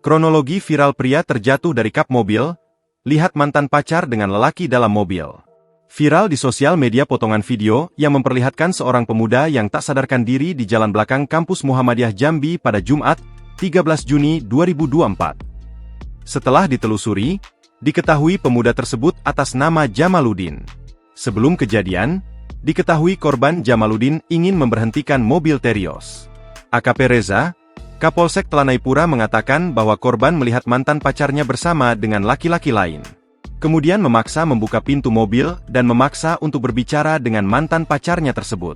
Kronologi viral pria terjatuh dari kap mobil, lihat mantan pacar dengan lelaki dalam mobil. Viral di sosial media potongan video yang memperlihatkan seorang pemuda yang tak sadarkan diri di jalan belakang kampus Muhammadiyah Jambi pada Jumat, 13 Juni 2024. Setelah ditelusuri, diketahui pemuda tersebut atas nama Jamaluddin. Sebelum kejadian, diketahui korban Jamaluddin ingin memberhentikan mobil Terios. AKP Reza, Kapolsek Telanai Pura mengatakan bahwa korban melihat mantan pacarnya bersama dengan laki-laki lain. Kemudian memaksa membuka pintu mobil dan memaksa untuk berbicara dengan mantan pacarnya tersebut.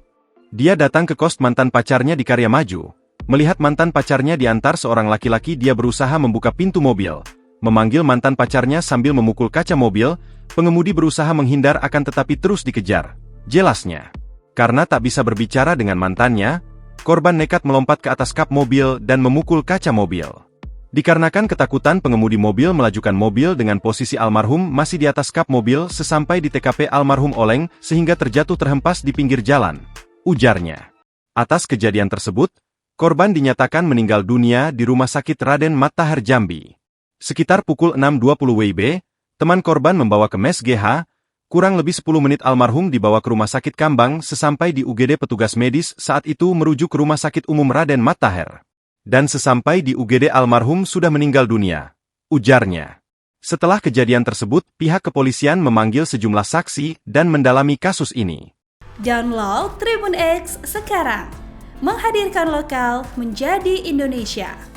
Dia datang ke kos mantan pacarnya di Karya Maju. Melihat mantan pacarnya diantar seorang laki-laki, dia berusaha membuka pintu mobil. Memanggil mantan pacarnya sambil memukul kaca mobil, pengemudi berusaha menghindar akan tetapi terus dikejar. Jelasnya, karena tak bisa berbicara dengan mantannya, korban nekat melompat ke atas kap mobil dan memukul kaca mobil. Dikarenakan ketakutan, pengemudi mobil melajukan mobil dengan posisi almarhum masih di atas kap mobil sesampai di TKP almarhum oleng sehingga terjatuh terhempas di pinggir jalan, ujarnya. Atas kejadian tersebut, korban dinyatakan meninggal dunia di Rumah Sakit Raden Matahar Jambi. Sekitar pukul 6.20 WIB, teman korban membawa ke Mes GH. Kurang lebih 10 menit almarhum dibawa ke Rumah Sakit Kambang, sesampai di UGD petugas medis saat itu merujuk ke Rumah Sakit Umum Raden Matahar. Dan sesampai di UGD almarhum sudah meninggal dunia, ujarnya. Setelah kejadian tersebut, pihak kepolisian memanggil sejumlah saksi dan mendalami kasus ini. Download Tribun X sekarang, menghadirkan lokal menjadi Indonesia.